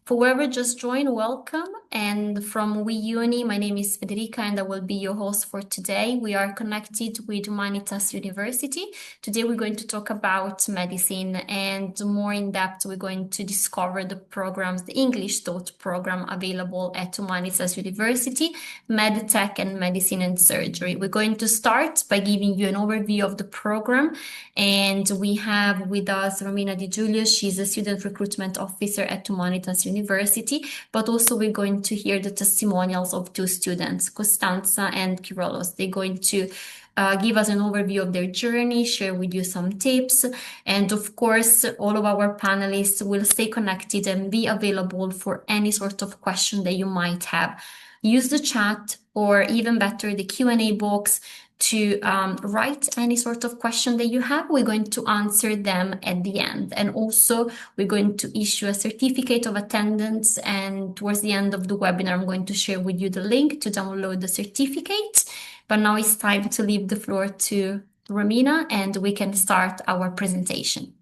For whoever just joined, welcome. And from WeUni, my name is Federica and I will be your host for today. We are connected with Humanitas University. Today we're going to talk about medicine, and more in depth we're going to discover the programs, the English-taught program available at Humanitas University, MedTech and Medicine and Surgery. We're going to start by giving you an overview of the program, and we have with us Romina Di Giulio. She's a student recruitment officer at Humanitas University, but also we're going to hear the testimonials of two students, Costanza and Kyrillos. They're going to give us an overview of their journey, share with you some tips, and of course, all of our panelists will stay connected and be available for any sort of question that you might have. Use the chat, or even better, the Q&A box to write any sort of question that you have. We're going to answer them at the end. And also, we're going to issue a certificate of attendance. And towards the end of the webinar, I'm going to share with you the link to download the certificate. But now it's time to leave the floor to Romina, and we can start our presentation.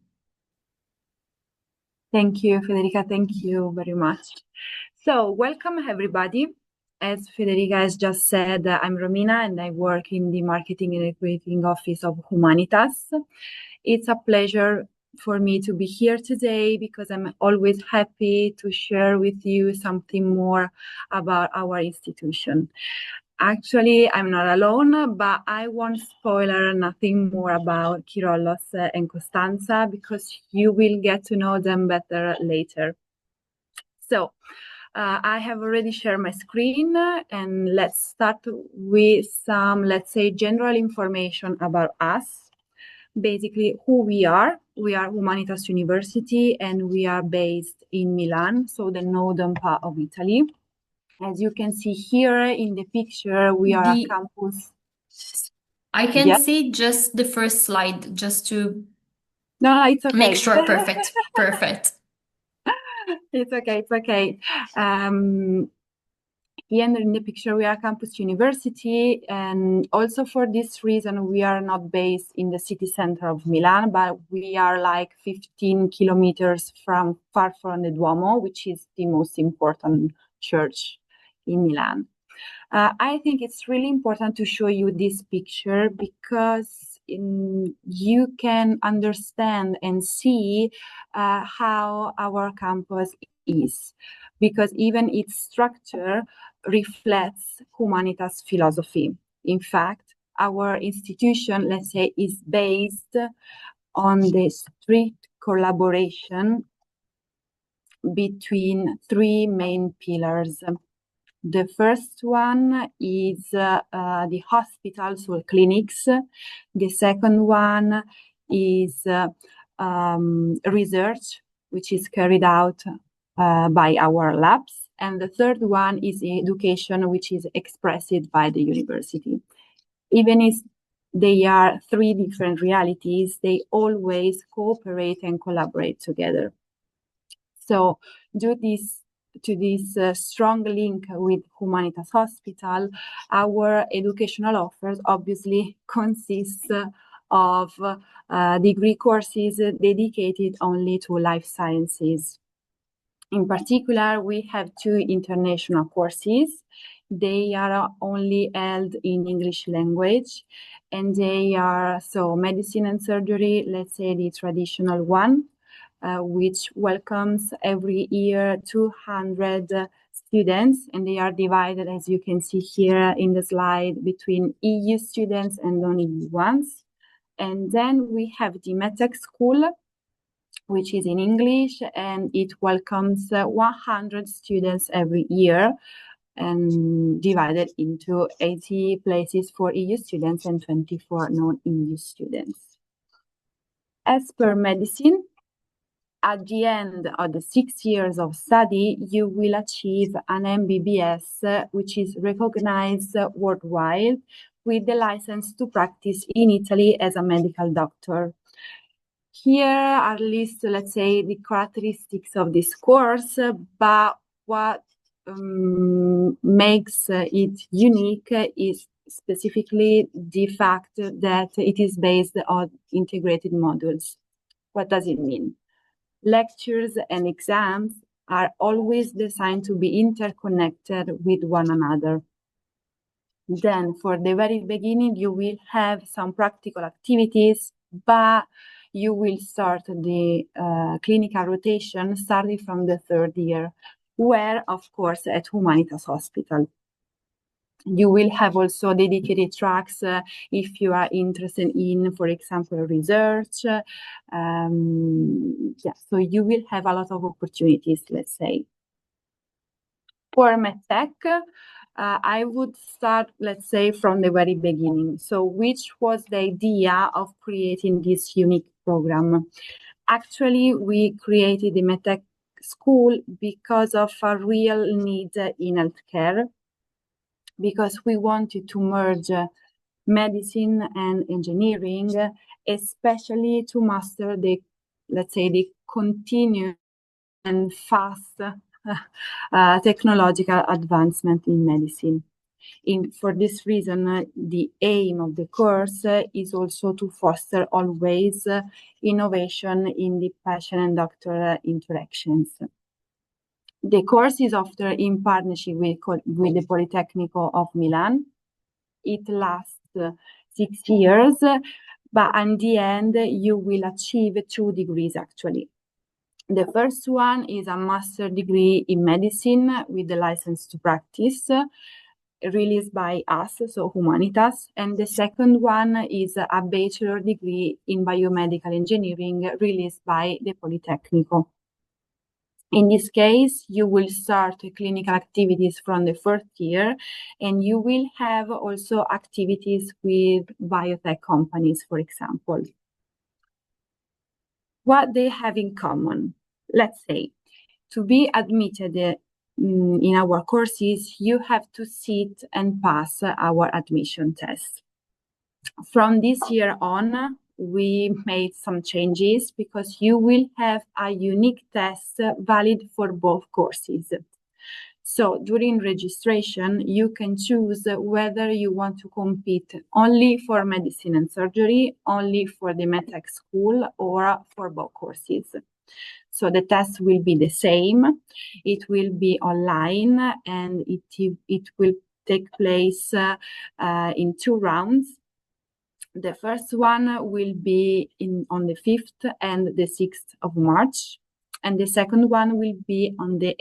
Thank you, Federica. Thank you very much. So, welcome everybody. As Federica has just said, I'm Romina and I work in the Marketing and Recruiting Office of Humanitas. It's a pleasure for me to be here today because I'm always happy to share with you something more about our institution. Actually, I'm not alone, but I won't spoil nothing more about Kyrillos and Costanza because you will get to know them better later. So, I have already shared my screen, and let's start with some, let's say, general information about us. Basically, who we are. We are Humanitas University, and we are based in Milan, so the northern part of Italy. As you can see here in the picture, we are a campus. I can see just the first slide, just to it's okay. Make sure. Perfect. Perfect. It's okay. It's okay. Here in the picture, we are campus university, and also for this reason, we are not based in the city center of Milan, but we are like 15 kilometers far from the Duomo, which is the most important church in Milan. I think it's really important to show you this picture because you can understand and see how our campus is, because even its structure reflects Humanitas philosophy. In fact, our institution, let's say, is based on the strict collaboration between three main pillars. The first one is the hospitals or clinics. The second one is research, which is carried out by our labs. And the third one is education, which is expressed by the university. Even if they are three different realities, they always cooperate and collaborate together. So due to this strong link with Humanitas Hospital, our educational offers obviously consists of degree courses dedicated only to life sciences. In particular, we have two international courses. They are only held in English language, and they are medicine and surgery, let's say the traditional one, which welcomes every year 200 students, and they are divided, as you can see here in the slide, between EU students and non-EU ones. And then we have the MedTech school, which is in English, and it welcomes 100 students every year, and divided into 80 places for EU students and 24 non-EU students. As per medicine, at the end of the 6 years of study, you will achieve an MBBS, which is recognized worldwide with the license to practice in Italy as a medical doctor. Here are listed, let's say, the characteristics of this course, but what makes it unique is specifically the fact that it is based on integrated modules. What does it mean? Lectures and exams are always designed to be interconnected with one another. Then for the very beginning, you will have some practical activities, but you will start the clinical rotation starting from the third year, where, of course, at Humanitas Hospital. You will have also dedicated tracks if you are interested in, for example, research. So you will have a lot of opportunities, let's say. For MedTech, I would start, let's say, from the very beginning. So which was the idea of creating this unique program? Actually, we created the MedTech school because of a real need in healthcare, because we wanted to merge medicine and engineering, especially to master the, let's say, the continuous and fast technological advancement in medicine. For this reason, the aim of the course is also to foster always innovation in the patient and doctor interactions. The course is offered in partnership with the Politecnico of Milan. It lasts 6 years, but in the end, you will achieve 2 degrees actually. The first one is a master degree in medicine with the license to practice, released by us, so Humanitas. And the second one is a bachelor degree in biomedical engineering, released by the Politecnico. In this case, you will start clinical activities from the first year, and you will have also activities with biotech companies, for example. What they have in common? Let's say, to be admitted in our courses, you have to sit and pass our admission test. From this year on, we made some changes because you will have a unique test valid for both courses. So during registration, you can choose whether you want to compete only for medicine and surgery, only for the MedTech school, or for both courses. So the test will be the same. It will be online, and it will take place in 2 rounds. The first one will be on the 5th and the 6th of March, and the second one will be on the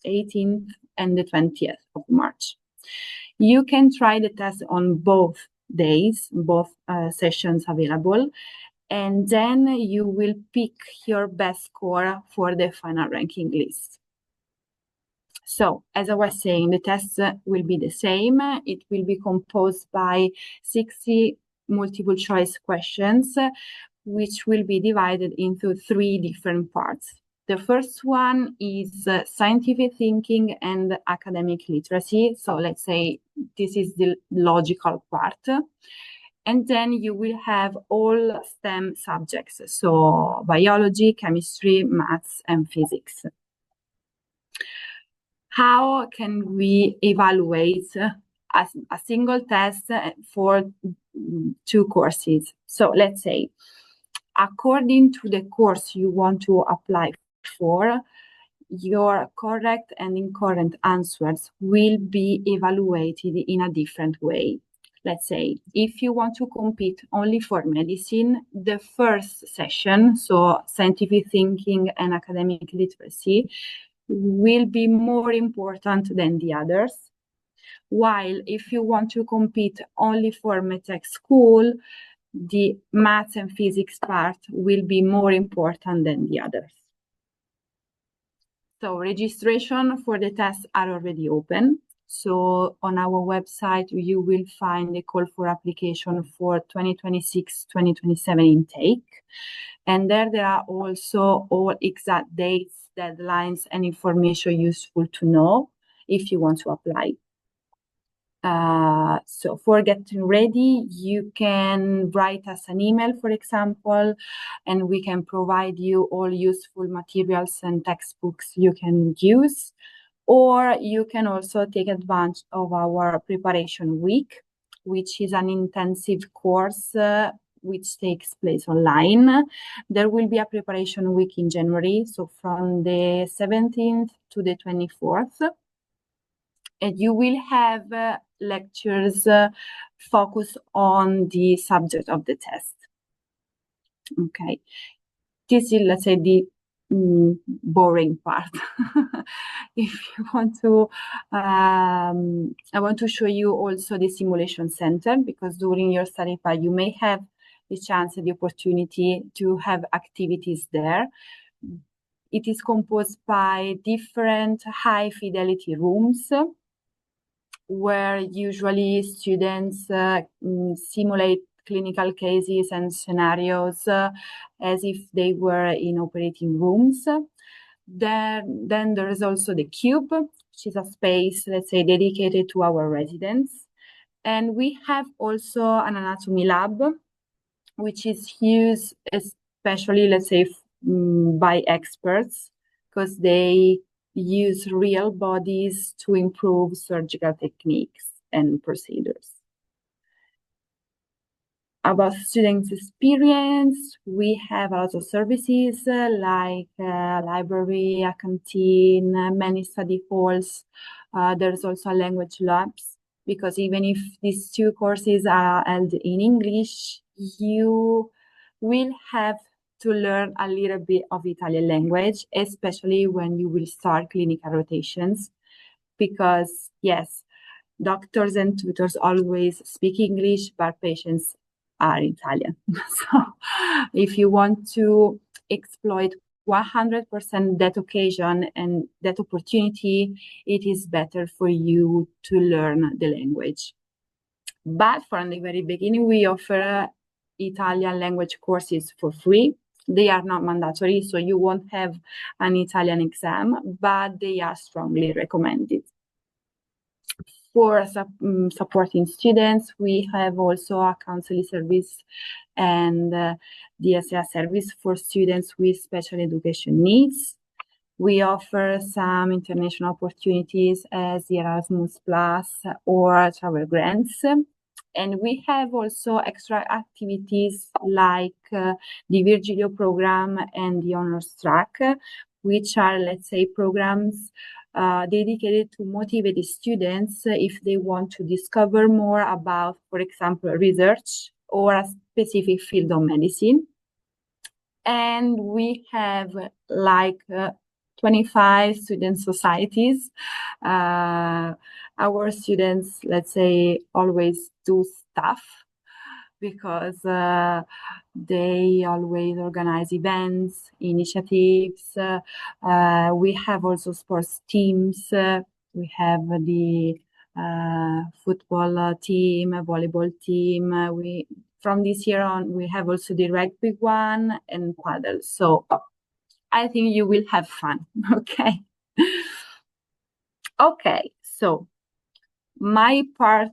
18th and the 20th of March. You can try the test on both days, both sessions available, and then you will pick your best score for the final ranking list. So, as I was saying, the test will be the same. It will be composed by 60 multiple choice questions, which will be divided into 3 different parts. The first one is scientific thinking and academic literacy. So let's say this is the logical part. And then you will have all STEM subjects, so biology, chemistry, maths, and physics. How can we evaluate a single test for 2 courses? So let's say, according to the course you want to apply for, your correct and incorrect answers will be evaluated in a different way. Let's say, if you want to compete only for medicine, the first session, so scientific thinking and academic literacy, will be more important than the others. While if you want to compete only for MedTech school, the maths and physics part will be more important than the others. So registration for the tests are already open. So on our website, you will find a call for application for 2026-2027 intake. And there are also all exact dates, deadlines, and information useful to know if you want to apply. So for getting ready, you can write us an email, for example, and we can provide you all useful materials and textbooks you can use. Or you can also take advantage of our preparation week, which is an intensive course which takes place online. There will be a preparation week in January, so from the 17th to the 24th. And you will have lectures focused on the subject of the test. Okay, this is, let's say, the boring part. If you want to, I want to show you also the simulation center, because during your study part, you may have the chance and the opportunity to have activities there. It is composed by different high fidelity rooms where usually students simulate clinical cases and scenarios as if they were in operating rooms. Then there is also the cube, which is a space, let's say, dedicated to our residents. And we have also an anatomy lab, which is used especially, let's say, by experts, because they use real bodies to improve surgical techniques and procedures. About students' experience, we have a lot of services like a library, a canteen, many study halls. There's also a language labs, because even if these two courses are held in English, you will have to learn a little bit of Italian language, especially when you will start clinical rotations, because yes, doctors and tutors always speak English, but patients are Italian. So if you want to exploit 100% that occasion and that opportunity, it is better for you to learn the language. But from the very beginning, we offer Italian language courses for free. They are not mandatory, so you won't have an Italian exam, but they are strongly recommended. For supporting students, we have also a counseling service and DSA service for students with special education needs. We offer some international opportunities as the Erasmus Plus or travel grants. And we have also extra activities like the Virgilio program and the Honors Track, which are, let's say, programs dedicated to motivate the students if they want to discover more about, for example, research or a specific field of medicine. And we have like 25 student societies. Our students, let's say, always do stuff because they always organize events, initiatives. We have also sports teams. We have the football team, volleyball team. From this year on, we have also the rugby one and paddle. So I think you will have fun. Okay. Okay. So my part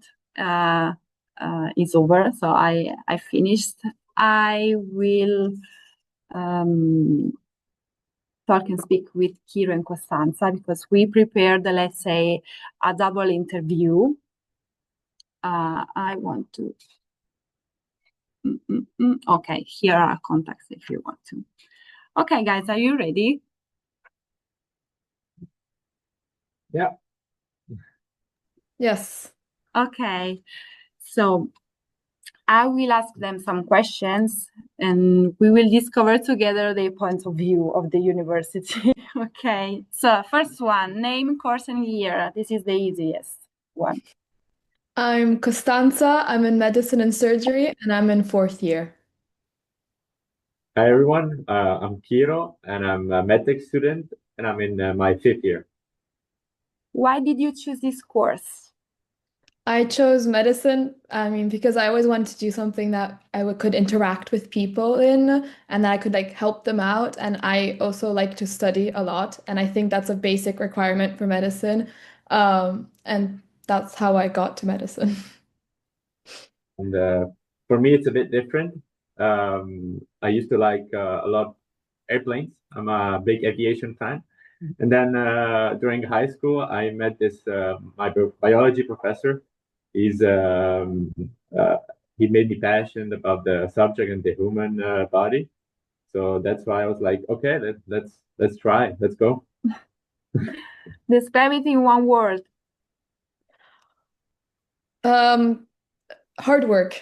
is over. So I finished. I will talk and speak with Kiro and Costanza because we prepared, let's say, a double interview. I want to. Okay, here are contacts if you want to. Okay, guys, are you ready? Yeah. Yes. Okay, so I will ask them some questions and we will discover together their point of view of the university. Okay, so first one, name, course, and year. This is the easiest one. I'm Costanza. I'm in medicine and surgery, and I'm in 4th year. Hi, everyone. I'm Kiro, and I'm a medtech student, and I'm in my 5th year. Why did you choose this course? I chose medicine, because I always wanted to do something that could interact with people in, and that I could like help them out. And I also like to study a lot, and I think that's a basic requirement for medicine. And that's how I got to medicine. And for me, it's a bit different. I used to like a lot airplanes. I'm a big aviation fan. And then during high school, I met this my biology professor. He's he made me passionate about the subject and the human body. So that's why I was like, okay, let's try, let's go. Describe it in one word. Hard work.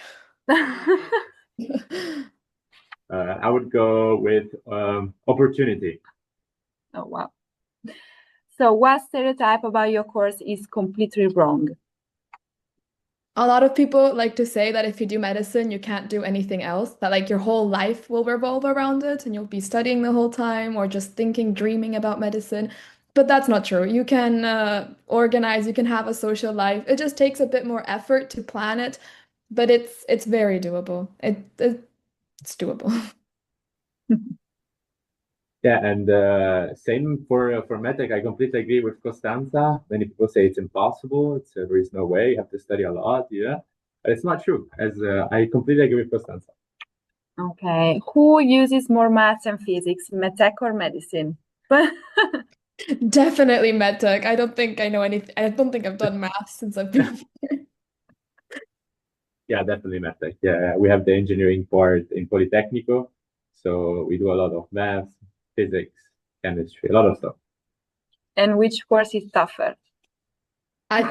I would go with opportunity. Oh, wow. So what stereotype about your course is completely wrong? A lot of people like to say that if you do medicine, you can't do anything else, that like your whole life will revolve around it and you'll be studying the whole time or just thinking, dreaming about medicine. But that's not true. You can organize, you can have a social life. It just takes a bit more effort to plan it, but it's very doable. It's doable. Yeah, and same for medtech. I completely agree with Costanza. Many people say it's impossible. There is no way. You have to study a lot. Yeah, but it's not true. As I completely agree with Costanza. Okay. Who uses more maths and physics, medtech or medicine? Definitely medtech. I don't think I know anything. I don't think I've done math since I've been here. Yeah, definitely medtech. Yeah, we have the engineering part in Politecnico, so we do a lot of math, physics, chemistry, a lot of stuff. And which course is tougher? I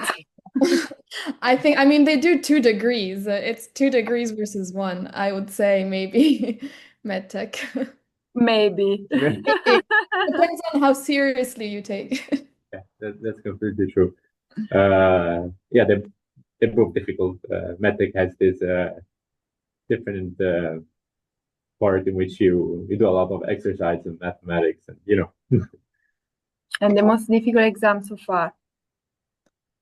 I think, I mean, they do 2 degrees. It's 2 degrees versus one. I would say maybe medtech. Maybe. Maybe. Depends on how seriously you take it. Yeah, that's completely true. Yeah, they're both difficult. Medtech has this different part in which you do a lot of exercise and mathematics, and And the most difficult exam so far?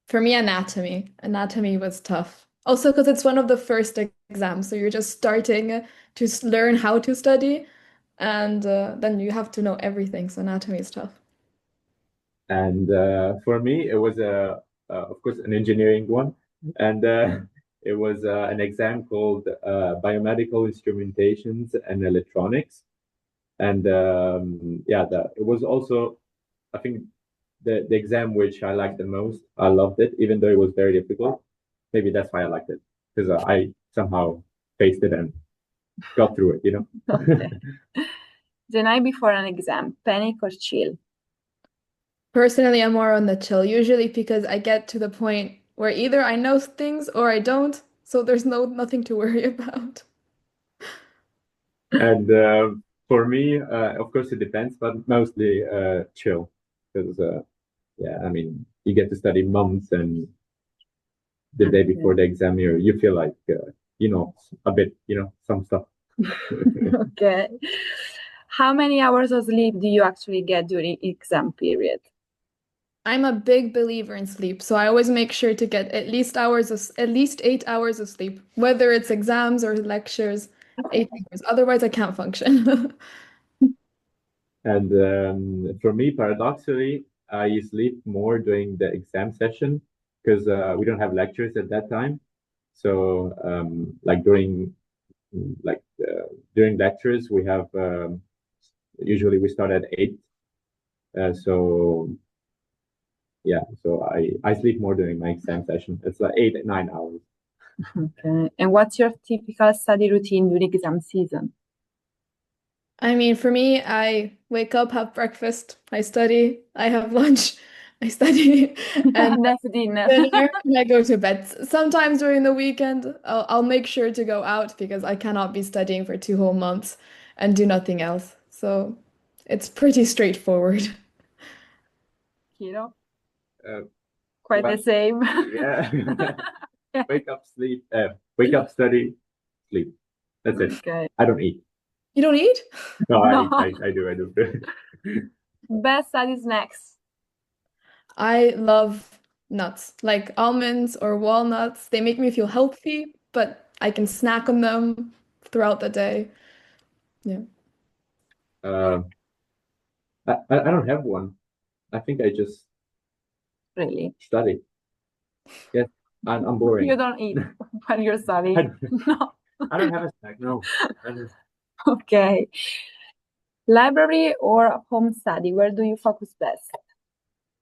For me, anatomy. Anatomy was tough. Also, because it's one of the first exams, so you're just starting to learn how to study, and then you have to know everything. So anatomy is tough. And for me, it was of course, an engineering one, and it was an exam called biomedical instrumentations and electronics. And yeah, it was also, I think, the exam which I liked the most. I loved it, even though it was very difficult. Maybe that's why I liked it, because I somehow faced it and got through it. Okay. The night before an exam, panic or chill? Personally, I'm more on the chill, usually because I get to the point where either I know things or I don't, so there's nothing to worry about. And for me, of course, it depends, but mostly chill, because yeah, I mean, you get to study months, and the day before the exam, you feel like a bit, some stuff. Okay. How many hours of sleep do you actually get during exam period? I'm a big believer in sleep, so I always make sure to get at least 8 hours of sleep, whether it's exams or lectures, 8 hours. Otherwise, I can't function. And for me, paradoxically, I sleep more during the exam session because we don't have lectures at that time. So like like during lectures, we have usually we start at 8. So yeah, so I sleep more during my exam session. It's like 8, 9 hours. Okay. And what's your typical study routine during exam season? I mean, for me, I wake up, have breakfast, I study, I have lunch, I study, and That's dinner. dinner, and I go to bed. Sometimes during the weekend, I'll make sure to go out because I cannot be studying for 2 whole months and do nothing else. So it's pretty straightforward. Kiro? Uh, Quite well, the same. yeah. Wake up, sleep. Wake up, study, sleep. That's it. Okay. I don't eat. You don't eat? No, No. I do. Best study snacks. I love nuts, like almonds or walnuts. They make me feel healthy, but I can snack on them throughout the day. Yeah. Uh, I don't have one. I think I just Really? study. Yes, I'm boring. You don't eat when you're studying. No. I don't have a snack. No. Okay. Library or home study, where do you focus best?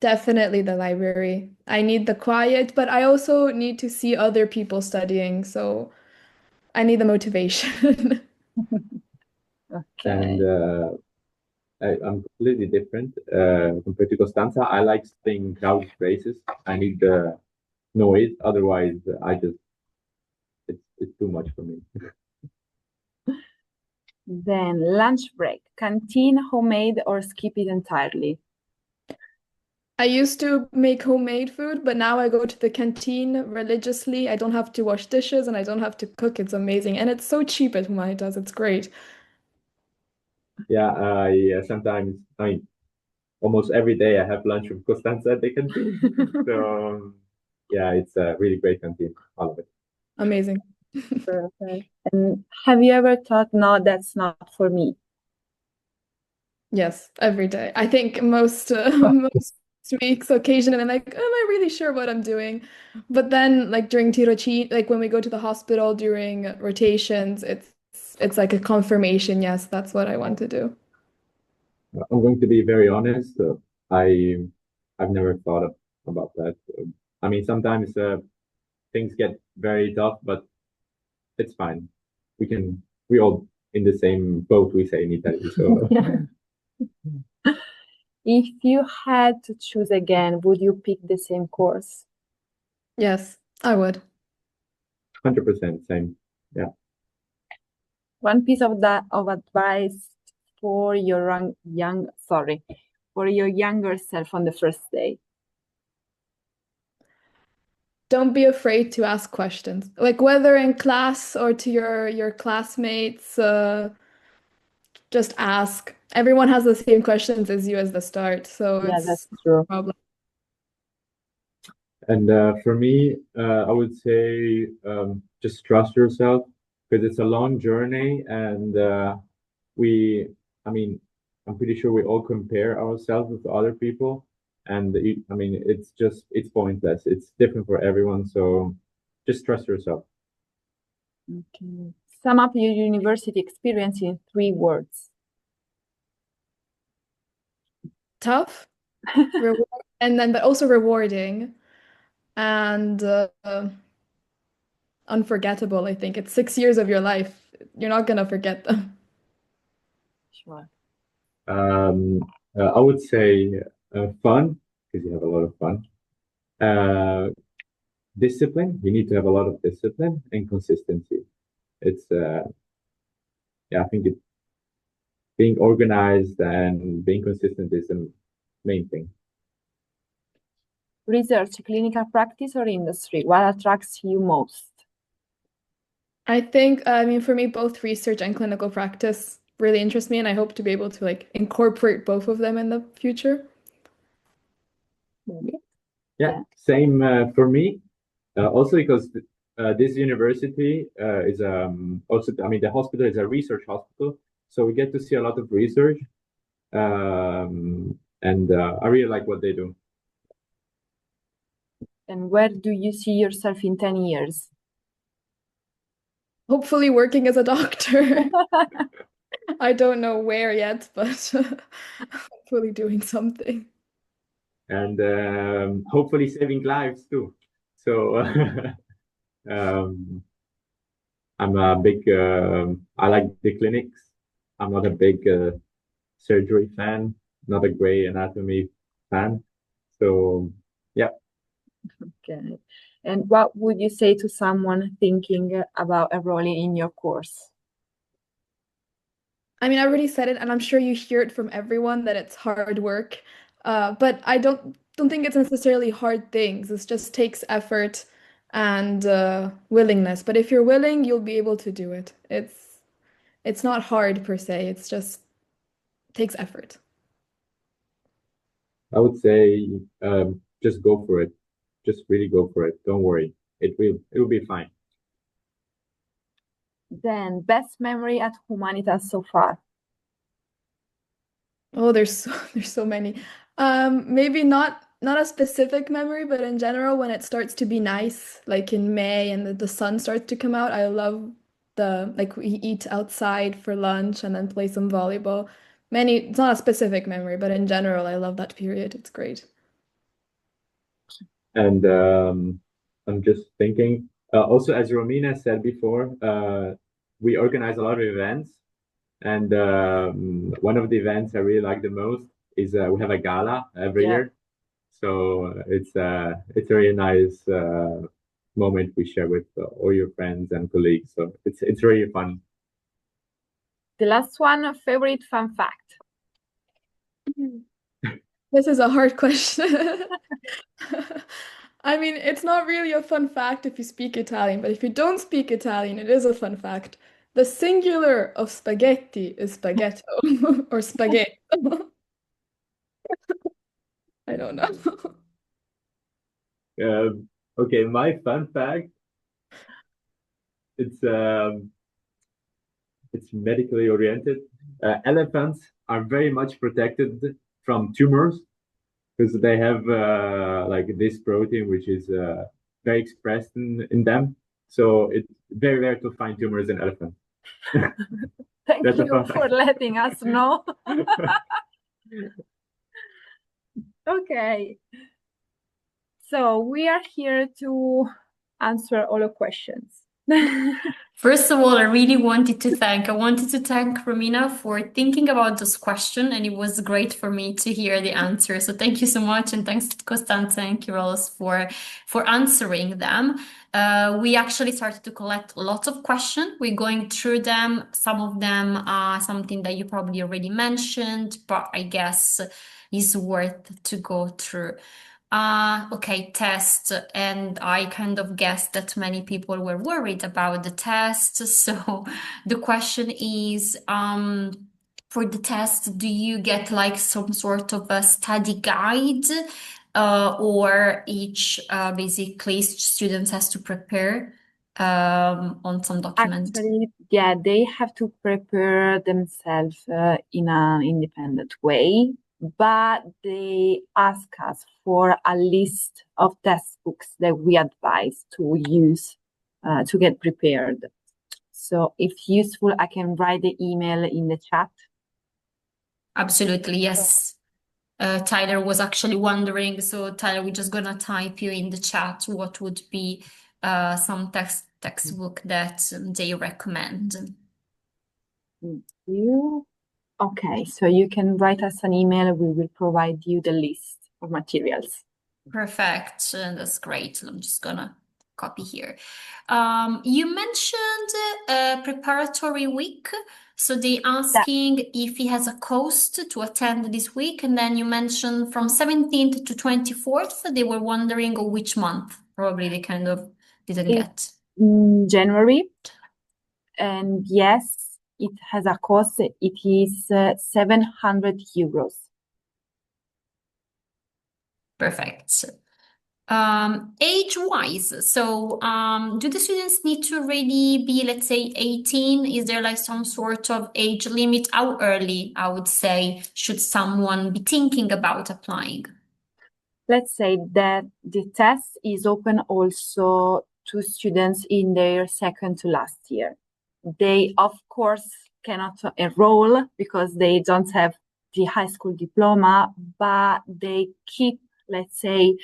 Definitely the library. I need the quiet, but I also need to see other people studying. So I need the motivation. And Okay. I'm completely different compared to Costanza. I like staying crowded places. I need the noise, otherwise it's too much for me. Then lunch break, canteen, homemade, or skip it entirely? I used to make homemade food, but now I go to the canteen religiously. I don't have to wash dishes and I don't have to cook. It's amazing. And it's so cheap at Humanitas. It's great. Yeah, I sometimes, I mean, almost every day I have lunch with Costanza at the canteen. So yeah, it's a really great canteen. All of it. Amazing. Perfect. And have you ever thought, no, that's not for me? Yes, every day. I think most most weeks, occasionally, I'm like, am I really sure what I'm doing? But then, like during tiroci, like when we go to the hospital during rotations, it's like a confirmation. Yes, that's what I want to do. I'm going to be very honest. I I've never thought about that. I mean, sometimes things get very tough, but it's fine. We all in the same boat, we say in Italy. So If you had to choose again, would you pick the same course? Yes, I would. 100% same. Yeah. One piece of that of advice for your for your younger self on the first day. Don't be afraid to ask questions. Like whether in class or to your classmates, just ask. Everyone has the same questions as you as the start, so Yeah, that's it's no true. problem. And for me, I would say just trust yourself because it's a long journey, and we, I mean, I'm pretty sure we all compare ourselves with other people, and I mean, it's pointless. It's different for everyone, so just trust yourself. Okay. Sum up your university experience in 3 words. Tough, and then but also rewarding and unforgettable, I think. It's 6 years of your life. You're not gonna forget them. Sure. Um, I would say fun because you have a lot of fun. Uh, Discipline. You need to have a lot of discipline and consistency. It's yeah, I think being organized and being consistent is the main thing. Research, clinical practice, or industry? What attracts you most? I think, I mean, for me, both research and clinical practice really interest me, and I hope to be able to like incorporate both of them in the future. Maybe. Yeah, Yeah. same for me. Also because this university is also, I mean, the hospital is a research hospital, so we get to see a lot of research, and I really like what they do. And where do you see yourself in 10 years? Hopefully, working as a doctor. I don't know where yet, but hopefully doing something. And hopefully saving lives too. So um, I'm a big, I like the clinics. I'm not a big surgery fan, not a gray anatomy fan. So yeah, Okay. And what would you say to someone thinking about enrolling in your course? I mean, I already said it, and I'm sure you hear it from everyone that it's hard work. But I don't think it's necessarily hard things. It just takes effort and willingness. But if you're willing, you'll be able to do it. It's not hard per se. It's just takes effort. I would say just go for it. Just really go for it. Don't worry. It will be fine. Then, best memory at Humanitas so far? Oh, there's so many. Maybe not a specific memory, but in general, when it starts to be nice, like in May and the sun starts to come out, I love the like we eat outside for lunch and then play some volleyball. It's not a specific memory, but in general, I love that period. It's great. And I'm just thinking, Also, as Romina said before, we organize a lot of events, and one of the events I really like the most is we have a gala every year. So it's a really nice moment we share with all your friends and colleagues. So it's really fun. The last one, favorite fun fact. This is a hard question. I mean, it's not really a fun fact if you speak Italian, but if you don't speak Italian, it is a fun fact. The singular of spaghetti is spaghetto or spaghetto. I don't know. Okay, my fun fact. It's medically oriented. Elephants are very much protected from tumors because they have like this protein which is very expressed in them. So it's very rare to find tumors in elephants. Thank That's a you fun for fact. letting us know. Okay. So we are here to answer all the questions. First of all, I wanted to thank Romina for thinking about this question, and it was great for me to hear the answer. So thank you so much, and thanks to Costanza and Kyrillos for answering them. We actually started to collect lots of questions. We're going through them. Some of them are something that you probably already mentioned, but I guess is worth to go through. Okay, test. And I kind of guessed that many people were worried about the test. So the question is, for the test, do you get like some sort of a study guide, or each basically students has to prepare on some document? Actually, yeah, they have to prepare themselves in an independent way, but they ask us for a list of textbooks that we advise to use to get prepared. So if useful, I can write the email in the chat. Absolutely, yes. Tyler was actually wondering, so Tyler, we're just gonna type you in the chat what would be some textbook that they recommend. Thank you. Okay, so you can write us an email. We will provide you the list of materials. Perfect. That's great. I'm just gonna copy here. You mentioned a preparatory week. So they asking if he has a cost to attend this week, and then you mentioned from 17th to 24th. They were wondering which month. Probably they kind of didn't get. January, and yes, it has a cost. It is 700 euros. Perfect. Age-wise, so do the students need to really be, let's say, 18? Is there like some sort of age limit? How early, I would say, should someone be thinking about applying? Let's say that the test is open also to students in their second to last year. They, of course, cannot enroll because they don't have the high school diploma, but they keep, let's say,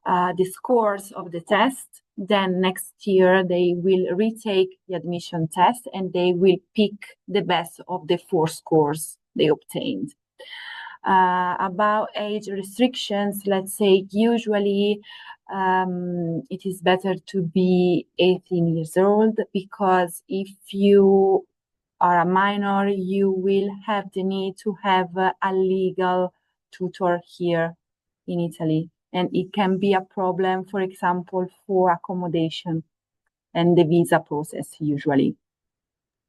the scores of the test. Then next year they will retake the admission test and they will pick the best of the 4 scores they obtained. About age restrictions, let's say usually it is better to be 18 years old, because if you are a minor, you will have the need to have a legal tutor here in Italy. And it can be a problem, for example, for accommodation and the visa process usually.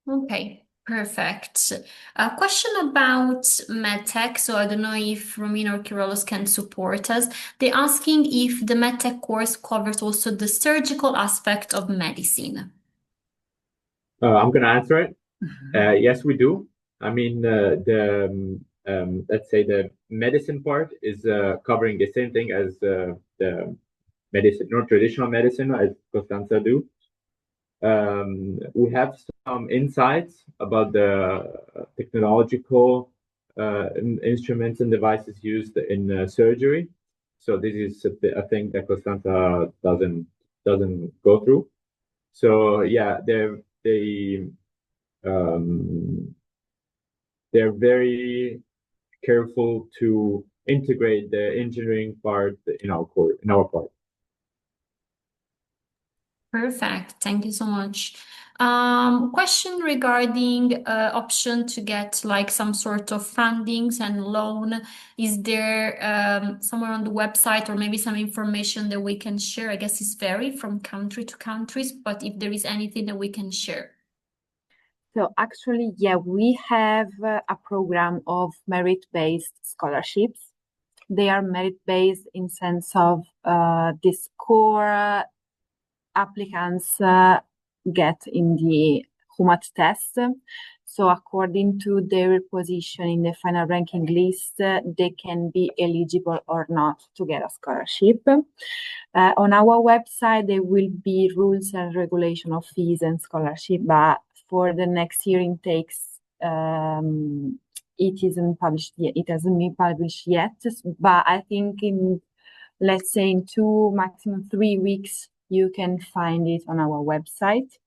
Okay. Perfect. A question about medtech. So I don't know if Romina or Kyrillos can support us. They're asking if the medtech course covers also the surgical aspect of medicine. I'm going to answer it. Yes, we do. I mean, let's say the medicine part is covering the same thing as the medicine, not traditional medicine, as Costanza do. We have some insights about the technological instruments and devices used in surgery. So this is a thing that Costanza doesn't go through. So yeah, they're very careful to integrate the engineering part in our part. Perfect. Thank you so much. Question regarding option to get like some sort of fundings and loan. Is there somewhere on the website or maybe some information that we can share? I guess it's vary from country to countries, but if there is anything that we can share. So actually, yeah, we have a program of merit-based scholarships. They are merit-based in sense of the score applicants get in the Humat test. So according to their position in the final ranking list, they can be eligible or not to get a scholarship. On our website, there will be rules and regulation of fees and scholarship, but for the next year intakes, it isn't published yet. It hasn't been published yet, but I think let's say in 2, maximum 3 weeks, you can find it on our website.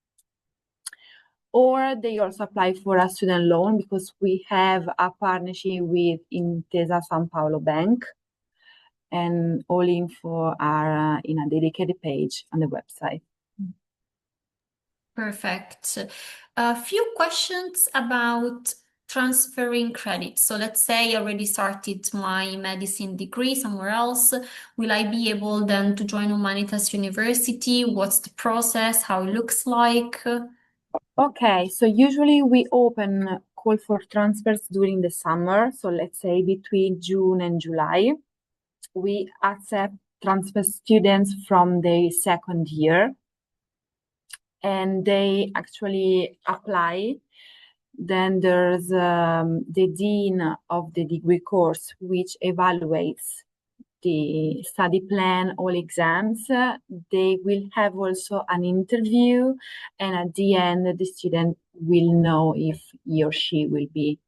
Or they also apply for a student loan because we have a partnership with Intesa San Paolo Bank, and all info are in a dedicated page on the website. Perfect. A few questions about transferring credit. So let's say I already started my medicine degree somewhere else. Will I be able then to join Humanitas University? What's the process? How it looks like? Okay, so usually we open call for transfers during the summer. So let's say between June and July, we accept transfer students from the second year, and they actually apply. Then there's the dean of the degree course, which evaluates the study plan, all exams. They will have also an interview, and at the end, the student will know if he or she will be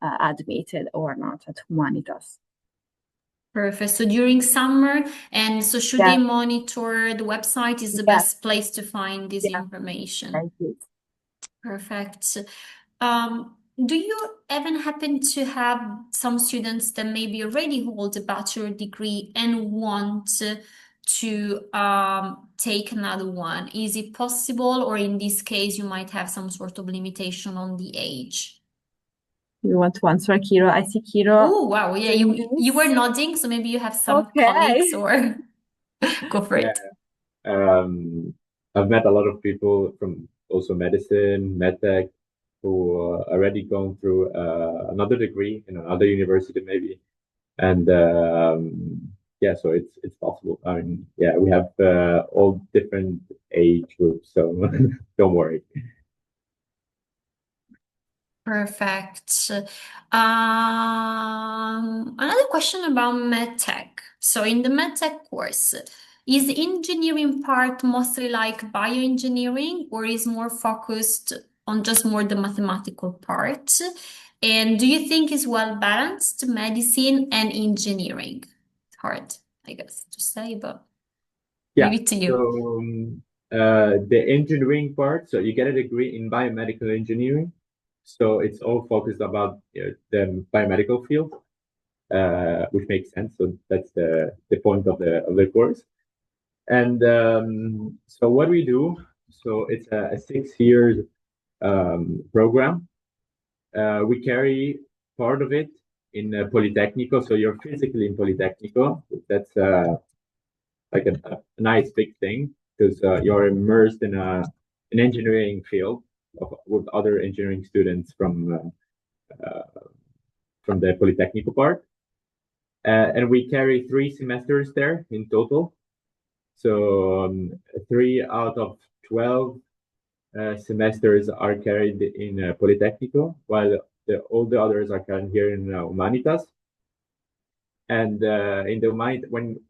admitted or not at Humanitas. Perfect. So during summer, and so should they monitor the website is the best place to find this information. Thank you. Perfect. Do you even happen to have some students that maybe already hold a bachelor degree and want to take another one? Is it possible, or in this case, you might have some sort of limitation on the age? You want to answer, Kiro? I see Kiro. Oh, wow. Yeah, you were nodding, so maybe you have some Okay. colleagues or go for it. I've met a lot of people from also medicine, medtech, who are already going through another degree in another university maybe. And yeah, so it's possible. I mean, yeah, we have all different age groups, so don't worry. Perfect. Another question about medtech. So in the medtech course, is the engineering part mostly like bioengineering, or is more focused on just more the mathematical part? And do you think it's well balanced, medicine and engineering? It's hard, I guess, to say, but leave it to you. So the engineering part, so you get a degree in biomedical engineering. So it's all focused about the biomedical field, which makes sense. So that's the point of the course. And so what we do, so it's a 6-year program. We carry part of it in Politecnico. So you're physically in Politecnico. That's like a nice big thing because you're immersed in an engineering field with other engineering students from the Politecnico part. And we carry 3 semesters there in total. So 3 out of 12 semesters are carried in Politecnico, while all the others are carried here in Humanitas. And in the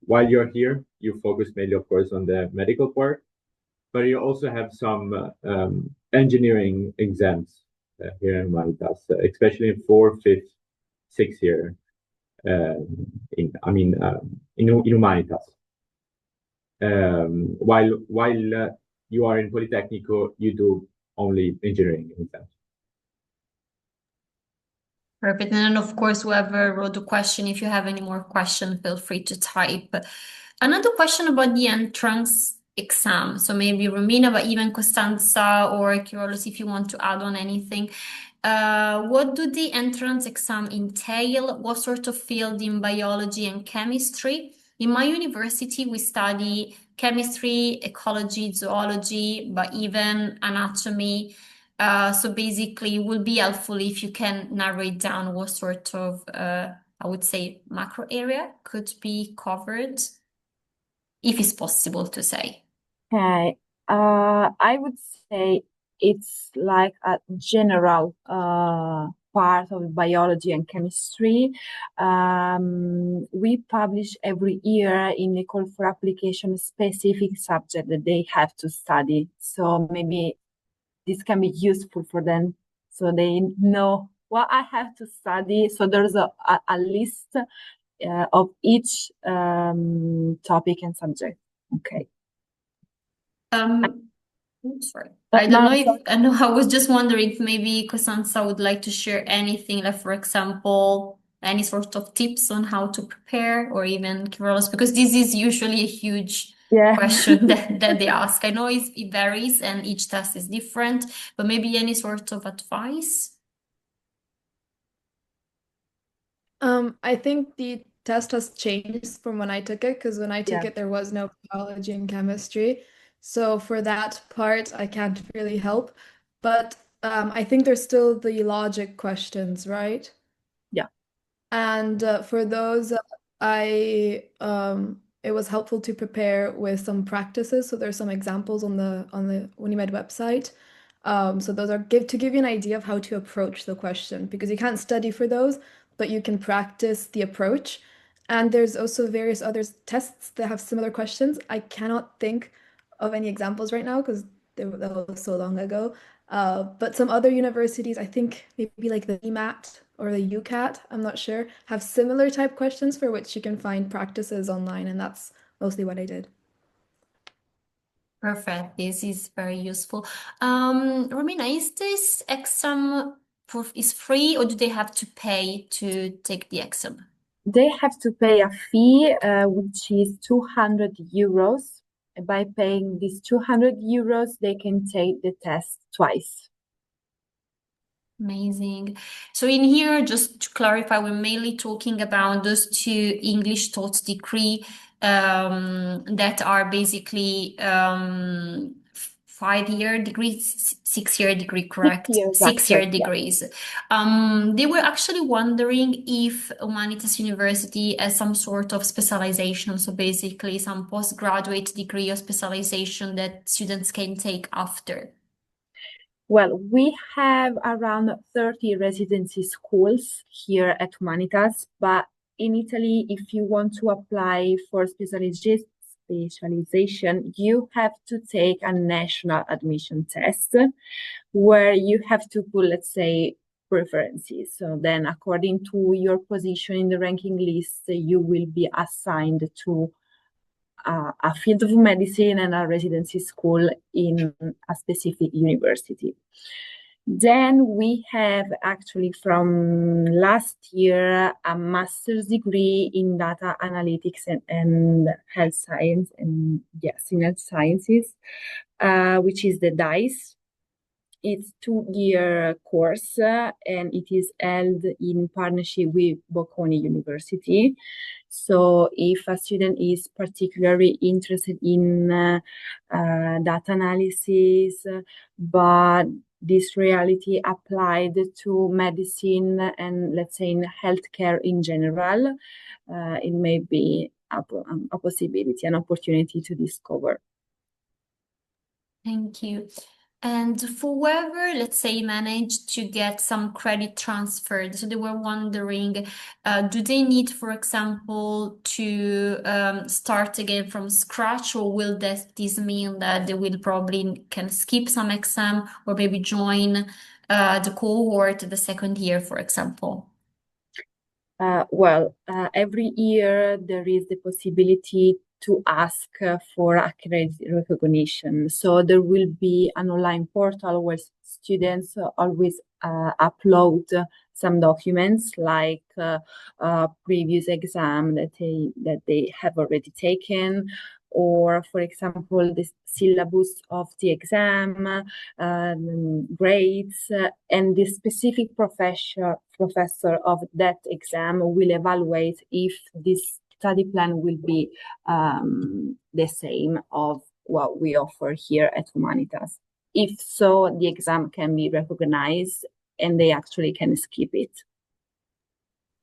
while you're here, you focus mainly, of course, on the medical part, but you also have some engineering exams here in Humanitas, especially in 4th, 5th, 6th year. In Humanitas. While you are in Politecnico, you do only engineering in a sense. Perfect. And then, of course, whoever wrote the question, if you have any more questions, feel free to type. Another question about the entrance exam. So maybe Romina, but even Costanza or Kyrolos, if you want to add on anything. What do the entrance exam entail? What sort of field in biology and chemistry? In my university, we study chemistry, ecology, zoology, but even anatomy. So basically, it will be helpful if you can narrow it down what sort of, I would say, macro area could be covered, if it's possible to say. Okay. I would say it's like a general part of biology and chemistry. We publish every year in the call for application a specific subject that they have to study. So maybe this can be useful for them, so they know what I have to study. So there's a list of each topic and subject. Okay. Sorry. I don't No, know if sorry. I was just wondering if maybe Costanza would like to share anything, like for example, any sort of tips on how to prepare, or even Kyrolos, because this is usually a huge Yeah. question that they ask. I know it varies and each test is different, but maybe any sort of advice? I think the test has changed from when I took it, because when I took Yeah. it, there was no biology and chemistry. So for that part, I can't really help. But I think there's still the logic questions, right? Yeah. And for those, it was helpful to prepare with some practices. So there's some examples on the WuniMed website. So those are to give you an idea of how to approach the question, because you can't study for those, but you can practice the approach. And there's also various other tests that have similar questions. I cannot think of any examples right now because that was so long ago. But some other universities, I think maybe like the EMAT or the UCAT, I'm not sure, have similar type questions for which you can find practices online, and that's mostly what I did. Perfect. This is very useful. Romina, is this exam is free, or do they have to pay to take the exam? They have to pay a fee, which is 200 euros. By paying these 200 euros, they can take the test twice. Amazing. So in here, just to clarify, we're mainly talking about those two English-taught degree that are basically 5-year degrees, 6-year degree, correct? 6 years, 6-year actually, yeah. degrees. They were actually wondering if Humanitas University has some sort of specialization, so basically some postgraduate degree or specialization that students can take after. Well, we have around 30 residency schools here at Humanitas, but in Italy, if you want to apply for specialization, you have to take a national admission test where you have to put, let's say, preferences. So then according to your position in the ranking list, you will be assigned to a field of medicine and a residency school in a specific university. Then we have actually from last year a master's degree in data analytics and health science, and yes, in health sciences, which is the DICE. It's 2-year course and it is held in partnership with Bocconi University. So if a student is particularly interested in data analysis, but this reality applied to medicine and let's say in healthcare in general, it may be a possibility, an opportunity to discover. Thank you. And for whoever, let's say, managed to get some credit transferred, so they were wondering, do they need, for example, to start again from scratch, or will this mean that they will probably can skip some exam or maybe join the cohort the second year, for example? Every year there is the possibility to ask for accurate recognition. So there will be an online portal where students always upload some documents like previous exam that they have already taken, or for example the syllabus of the exam, grades, and the specific professor of that exam will evaluate if this study plan will be the same of what we offer here at Humanitas. If so, the exam can be recognized and they actually can skip it.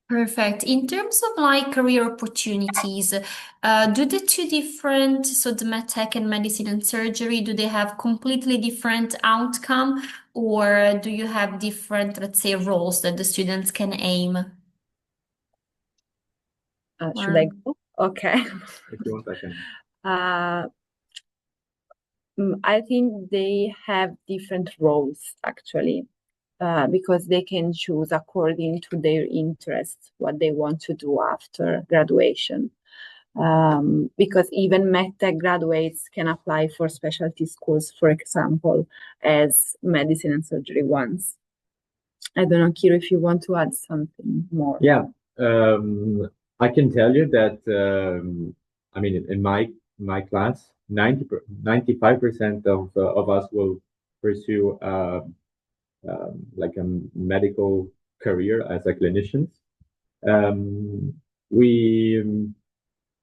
Perfect. In terms of like career opportunities, do the two different, so the medtech and medicine and surgery, do they have completely different outcome, or do you have different, let's say, roles that the students can aim? Should I go? Okay. If you want, I can. I think they have different roles actually, because they can choose according to their interests what they want to do after graduation. Because even medtech graduates can apply for specialty schools, for example, as medicine and surgery ones. I don't know, Kiro, if you want to add something more. Yeah, I can tell you that I mean, in my class, 95% of us will pursue like a medical career as a clinicians. We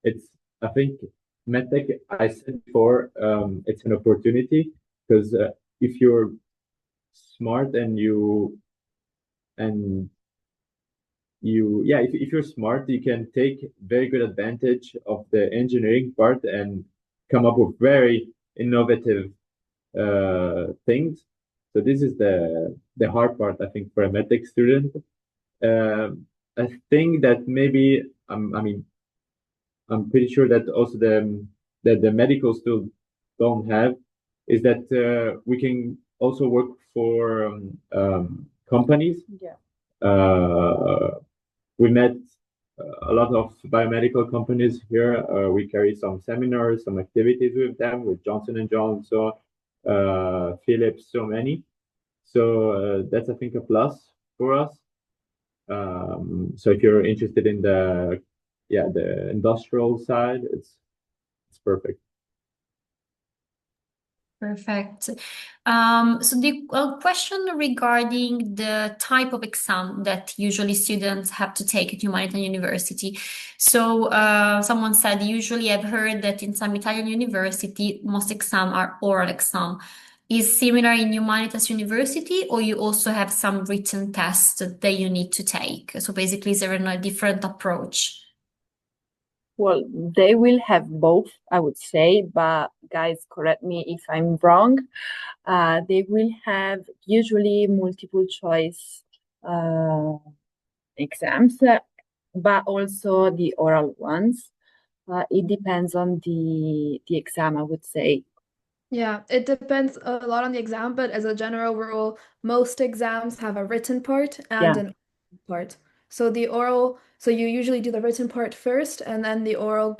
it's I think medtech, I said before, it's an opportunity because if you're smart and if you're smart, you can take very good advantage of the engineering part and come up with very innovative things. So this is the hard part, I think, for a medtech student. A thing that maybe I mean, I'm pretty sure that also the medical still don't have is that we can also work for companies. Yeah. We met a lot of biomedical companies here. We carry some seminars, some activities with them, with Johnson and Johnson, Philips, so many. So that's, I think, a plus for us. So if you're interested in the industrial side, it's perfect. Perfect. So the question regarding the type of exam that usually students have to take at Humanitas University. So someone said, usually I've heard that in some Italian university, most exams are oral exam. Is similar in Humanitas University, or you also have some written tests that you need to take? So basically, is there a different approach? Well, they will have both, I would say, but guys, correct me if I'm wrong. They will have usually multiple choice exams, but also the oral ones. It depends on the exam, I would say. Yeah, it depends a lot on the exam, but as a general rule, most exams have a written part and Yeah. an oral part. So you usually do the written part first, and then the oral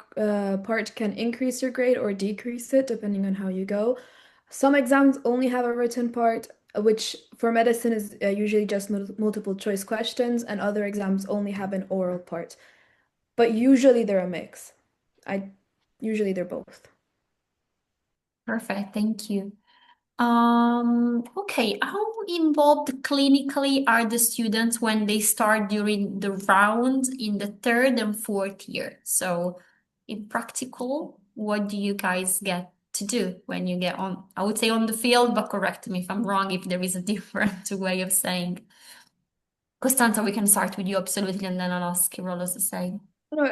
part can increase your grade or decrease it depending on how you go. Some exams only have a written part, which for medicine is usually just multiple choice questions, and other exams only have an oral part. But usually they're a mix. Usually they're both. Perfect, thank you. Okay, how involved clinically are the students when they start during the round in the third and fourth year? So in practical, what do you guys get to do when you get on, I would say on the field, but correct me if I'm wrong, if there is a different way of saying. Costanza, we can start with you absolutely, and then I'll ask Kirolos the same. No,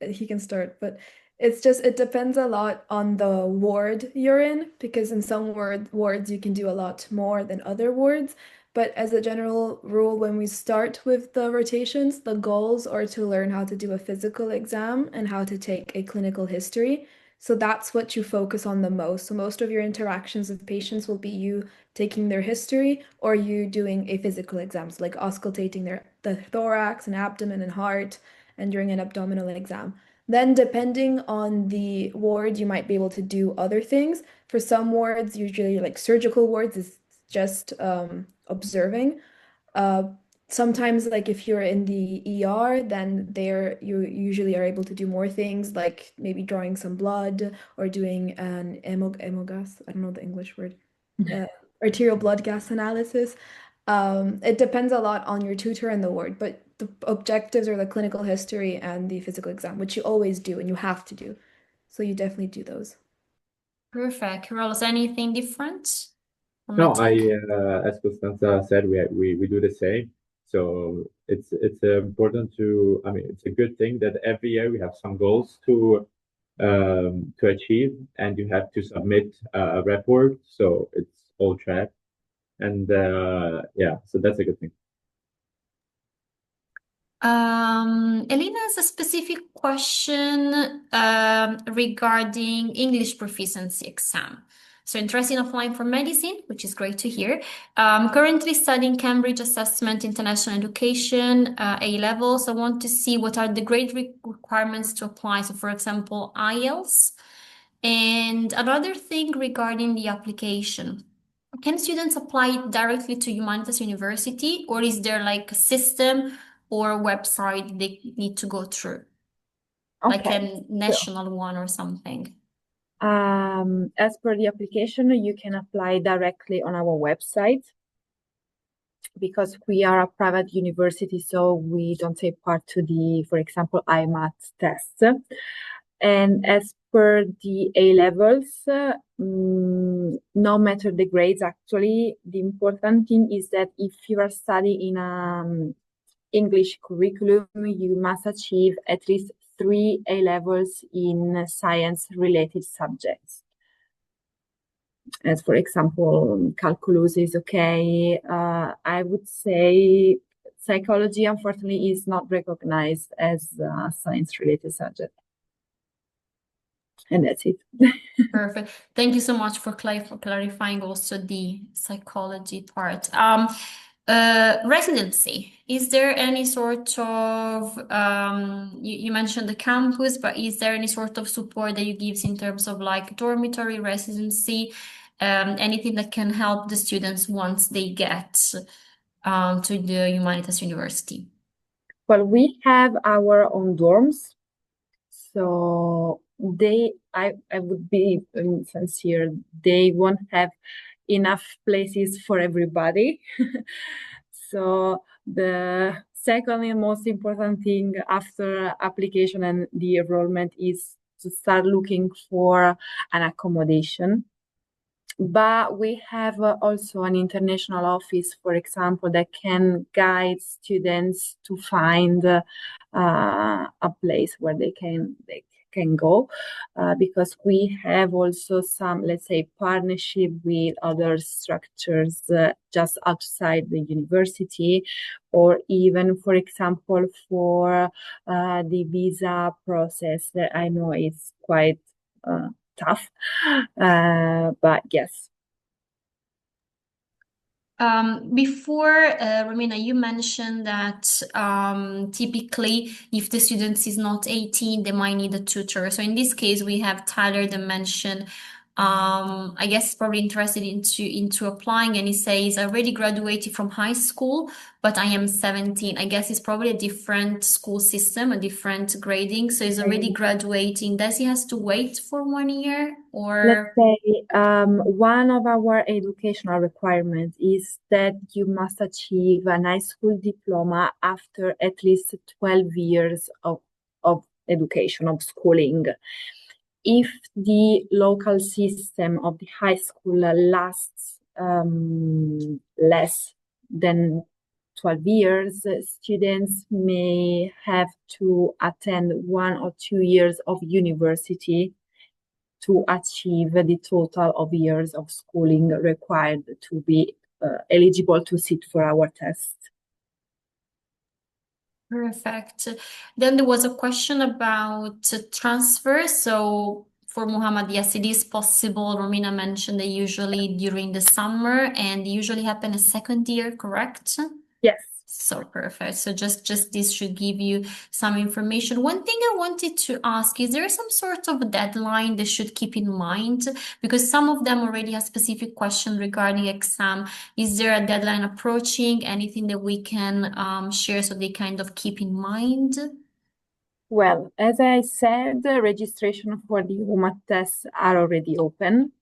he can start, but it depends a lot on the ward you're in, because in some wards you can do a lot more than other wards. But as a general rule, when we start with the rotations, the goals are to learn how to do a physical exam and how to take a clinical history. So that's what you focus on the most. So most of your interactions with patients will be you taking their history or you doing a physical exam, so like auscultating the thorax and abdomen and heart and during an abdominal exam. Then, depending on the ward, you might be able to do other things. For some wards, usually like surgical wards, is just observing. Uh, Sometimes, like if you're in the ER, then there you usually are able to do more things, like maybe drawing some blood or doing an hemogas. I don't know the English word. Uh, Arterial blood gas analysis. It depends a lot on your tutor and the ward, but the objectives are the clinical history and the physical exam, which you always do and you have to do. So you definitely do those. Perfect. Carlos, anything different from No, my take? as Costanza said, we do the same. So it's important to, I mean, it's a good thing that every year we have some goals to achieve, and you have to submit a report. So it's all tracked, and yeah, so that's a good thing. Elena has a specific question regarding English proficiency exam. So interested in applying for medicine, which is great to hear. Currently studying Cambridge Assessment International Education, A levels. I want to see what are the grade requirements to apply. So, for example, IELTS. And another thing regarding the application. Can students apply directly to Humanitas University, or is there like a system or a website they need to go through, like Okay. a national one or something? As per the application, you can apply directly on our website because we are a private university, so we don't take part to the, for example, IMAT test. And as per the A levels, no matter the grades, actually, the important thing is that if you are studying in English curriculum, you must achieve at least 3 A levels in science-related subjects. As for example, calculus is okay. I would say psychology, unfortunately, is not recognized as a science-related subject. And that's it. Perfect. Thank you so much for clarifying also the psychology part. Residency. Is there any sort of, you mentioned the campus, but is there any sort of support that you give in terms of like dormitory residency, anything that can help the students once they get to the Humanitas University? Well, we have our own dorms. So I would be sincere, they won't have enough places for everybody. So the second and most important thing after application and the enrollment is to start looking for an accommodation. But we have also an international office, for example, that can guide students to find a place where they can go, because we have also some, let's say, partnership with other structures just outside the university, or even, for example, for the visa process that I know is quite tough, but yes. Before, Romina, you mentioned that typically if the student is not 18, they might need a tutor. So in this case, we have Tyler that mentioned, I guess probably interested into applying, and he says, I already graduated from high school, but I am 17. I guess it's probably a different school system, a different grading. So he's already graduating. Does he has to wait for 1 year, or? Let's say one of our educational requirements is that you must achieve an high school diploma after at least 12 years of education, of schooling. If the local system of the high school lasts less than 12 years, students may have to attend 1 or 2 years of university to achieve the total of years of schooling required to be eligible to sit for our test. Perfect. Then there was a question about transfer. So for Muhammad, yes, it is possible. Romina mentioned they usually during the summer and they usually happen a second year, correct? Yes. So perfect. So just this should give you some information. One thing I wanted to ask, is there some sort of deadline they should keep in mind? Because some of them already have specific question regarding exam. Is there a deadline approaching? Anything that we can share so they kind of keep in mind? Well, as I said, the registration for the UMAT tests are already open.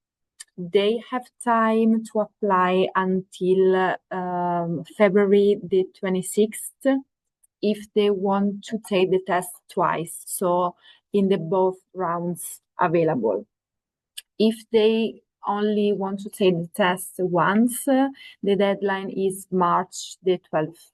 They have time to apply until February the 26th if they want to take the test twice, so in the both rounds available. If they only want to take the test once, the deadline is March the 12th.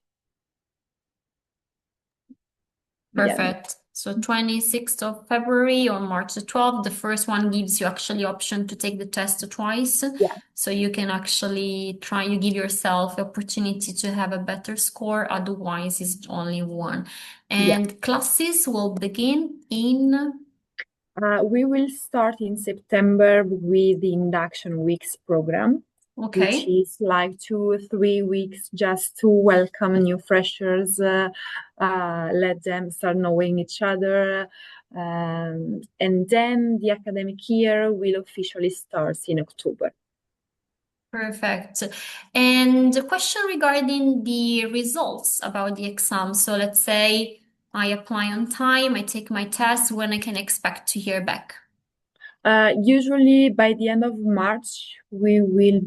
Perfect. So 26th of February or March the 12th, the first one gives you actually option to take the test twice. Yeah. So you can actually try, you give yourself the opportunity to have a better score, otherwise it's only one. And classes will begin in We will start in September with the induction weeks program, which is like 2 or 3 weeks just to welcome new freshers, let them start knowing each other. And then the academic year will officially start in October. Perfect. And the question regarding the results about the exam. So let's say I apply on time, I take my test, when I can expect to hear back? Usually by the end of March, we will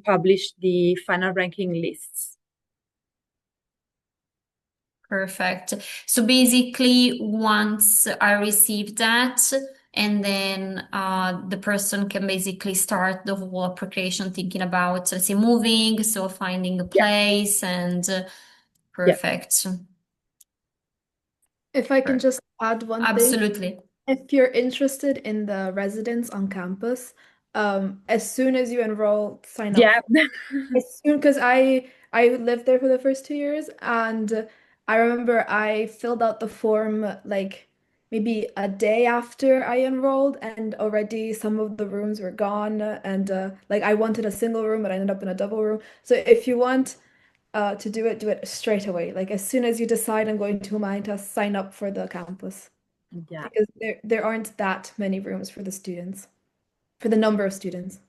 publish the final ranking lists. Perfect. So basically, once I receive that, and then the person can basically start the whole application, thinking about, let's say, moving, so finding a place, and perfect. If I can just add one thing. Absolutely. If you're interested in the residence on campus, as soon as you enroll, sign up. Yeah. As soon, because I lived there for the first 2 years, and I remember I filled out the form like maybe a day after I enrolled, and already some of the rooms were gone, and like I wanted a single room, but I ended up in a double room. So if you want to do it straight away. Like as soon as you decide I'm going to Humanitas, sign up for the campus. Yeah. Because there aren't that many rooms for the students, for the number of students.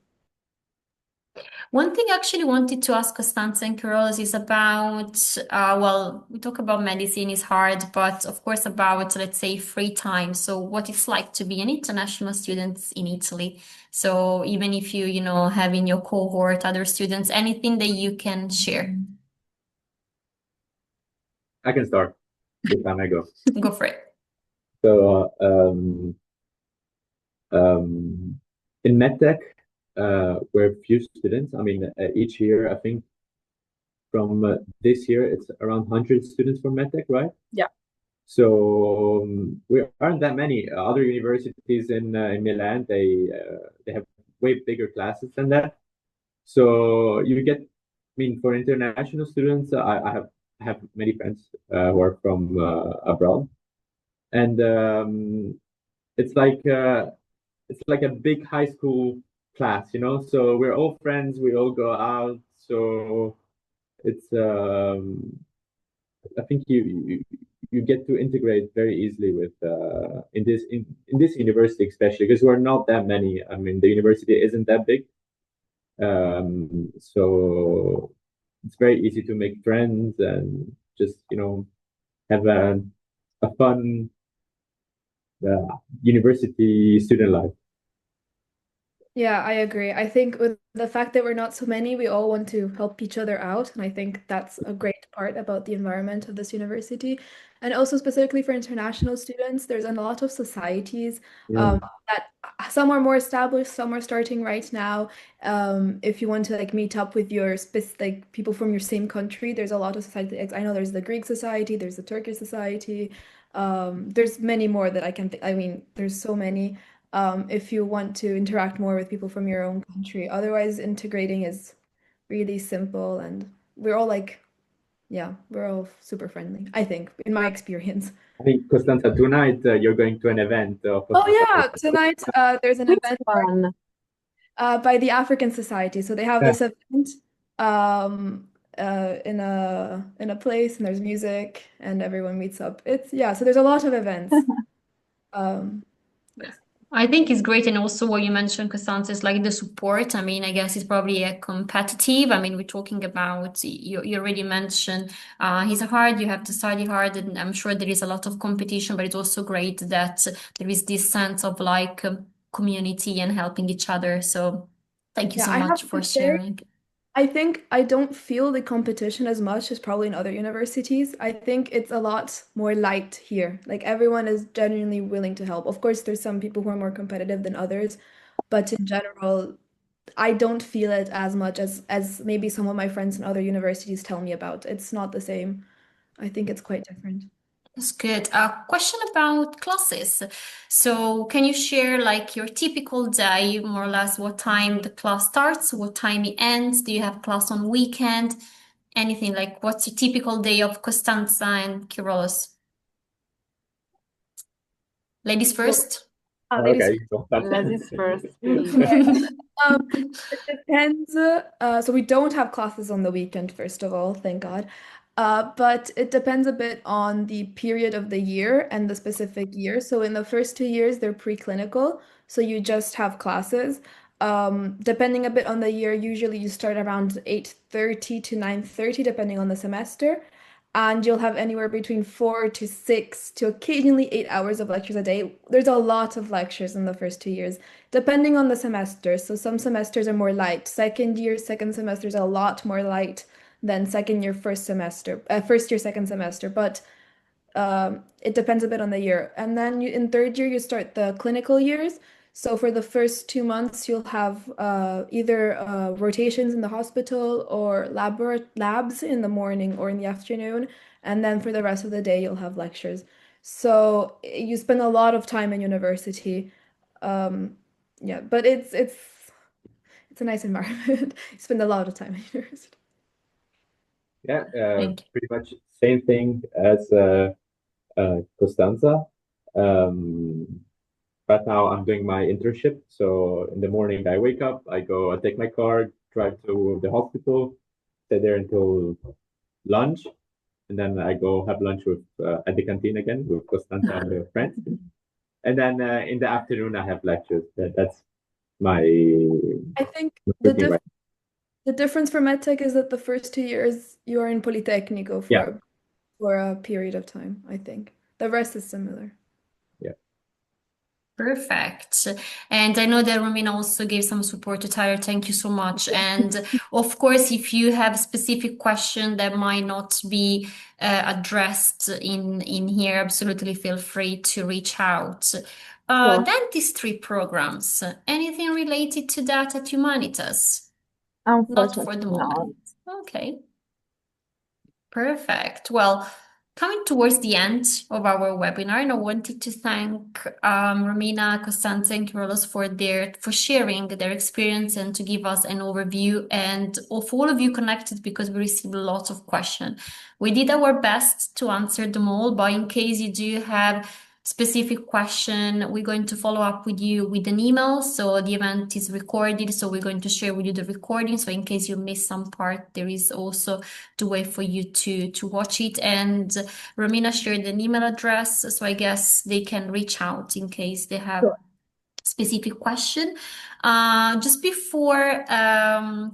One thing I actually wanted to ask Costanza and Carlos is about, well, we talk about medicine is hard, but of course about, let's say, free time. So what it's like to be an international student in Italy. So even if you know, have in your cohort other students, anything that you can share. I can start. This time I go. Go for it. So in MedTech, we're few students. I mean, each year, I think from this year, it's around 100 students for MedTech, right? Yeah. So we aren't that many. Other universities in Milan, they have way bigger classes than that. So you get, I mean, for international students, I have many friends who are from abroad, and it's like a big high school class, you know. So we're all friends. We all go out. So it's I think you get to integrate very easily with in this university, especially because we're not that many. I mean, the university isn't that big, so it's very easy to make friends and just have a fun university student life. Yeah, I agree. I think with the fact that we're not so many, we all want to help each other out. And I think that's a great part about the environment of this university. And also specifically for international students, there's a lot of societies that some are more established, some are starting right now. If you want to like meet up with your like people from your same country, there's a lot of societies. I know there's the Greek Society, there's the Turkish Society. There's many more that I can think. I mean, there's so many. If you want to interact more with people from your own country. Otherwise, integrating is really simple, and we're all like, yeah, we're all super friendly, I think, in my experience. I think, Costanza, tonight you're going to an event. Oh yeah, tonight there's an event Fun. by the African Society. So they have this event in a place and there's music and everyone meets up. So there's a lot of events. Yes. I think it's great, and also what you mentioned, Costanza, is like the support. I mean, I guess it's probably a competitive. I mean, we're talking about you already mentioned it's hard. You have to study hard, and I'm sure there is a lot of competition. But it's also great that there is this sense of like community and helping each other. So thank you Yeah, so I have much to for say, sharing. I think I don't feel the competition as much as probably in other universities. I think it's a lot more light here. Like everyone is genuinely willing to help. Of course, there's some people who are more competitive than others, but in general, I don't feel it as much as maybe some of my friends in other universities tell me about. It's not the same. I think it's quite different. That's good. A question about classes. So, can you share like your typical day, more or less, what time the class starts, what time it ends? Do you have class on weekend? Anything like what's a typical day of Costanza and Kyrillos? Ladies So, first. ladies Okay, so that's Ladies first, please. It depends. So we don't have classes on the weekend, first of all, thank God. But it depends a bit on the period of the year and the specific year. So in the first 2 years, they're preclinical, so you just have classes. Depending a bit on the year, usually you start around 8:30 to 9:30, depending on the semester. And you'll have anywhere between 4 to 6 to occasionally 8 hours of lectures a day. There's a lot of lectures in the first 2 years depending on the semester. So some semesters are more light. Second year, second semester is a lot more light than second year, first semester, first year, second semester. But it depends a bit on the year. And then in third year, you start the clinical years. So for the first 2 months, you'll have either rotations in the hospital or labs in the morning or in the afternoon. And then for the rest of the day, you'll have lectures. So you spend a lot of time in university. Um, yeah, but it's a nice environment. You spend a lot of time in university. yeah, Thank you. pretty much same thing as Costanza. Um, right now I'm doing my internship. So in the morning I wake up, I take my car, drive to the hospital, stay there until lunch, and then I go have lunch with at the canteen again with Costanza and her friends. And then in the afternoon I have lectures. That's my I think routine right. the difference for medtech is that the first 2 years you are in Politecnico Yeah, for a period of time, I think. The rest is similar. yeah. Perfect. And I know that Romina also gave some support to Tyler. Thank you so much. And of course, if you have a specific question that might not be addressed in here, absolutely feel free to reach out. Sure. Dentistry programs, anything related to that at Humanitas? Not for Unfortunately, the not. moment. Okay. Perfect. Well, coming towards the end of our webinar, and I wanted to thank Romina, Costanza, and Kyrillos for sharing their experience and to give us an overview, and of all of you connected, because we received lots of questions. We did our best to answer them all, but in case you do have specific question, we're going to follow up with you with an email. So the event is recorded, so we're going to share with you the recording. So in case you miss some part, there is also the way for you to watch it. And Romina shared an email address, so I guess they can reach out in case they have Sure. specific question. Just before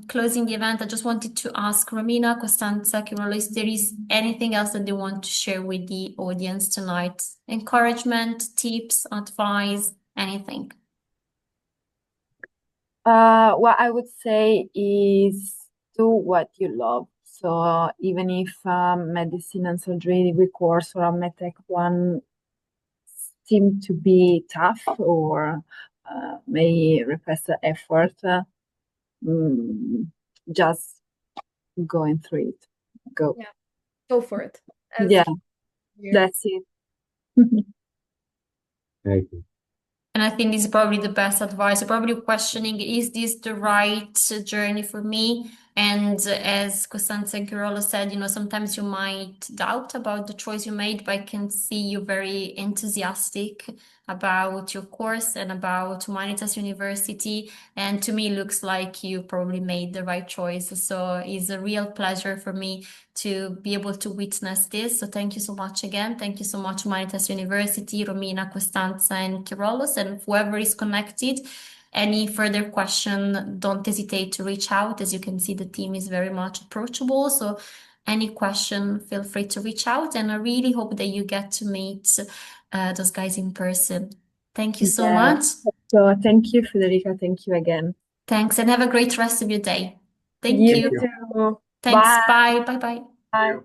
closing the event, I just wanted to ask Romina, Costanza, Kyrillos, if there is anything else that they want to share with the audience tonight. Encouragement, tips, advice, anything. What I would say is do what you love. So even if medicine and surgery course or a medtech one seem to be tough or may request effort, just going through it. Go. Yeah, go for it. Yeah, Here. that's it. Thank you. And I think this is probably the best advice. You're probably questioning, is this the right journey for me? And as Costanza and Carolo said, sometimes you might doubt about the choice you made, but I can see you very enthusiastic about your course and about Humanitas University. And to me, it looks like you probably made the right choice. So it's a real pleasure for me to be able to witness this. So thank you so much again. Thank you so much, Humanitas University, Romina, Costanza, and Kyrillos, and whoever is connected. Any further question, don't hesitate to reach out. As you can see, the team is very much approachable. So any question, feel free to reach out. And I really hope that you get to meet those guys in person. Thank you so much. So thank you, Federica. Thank you again. Thank and have a great rest of your day. Thank You you. too. Thanks. Bye. Bye. Bye. Bye. Bye.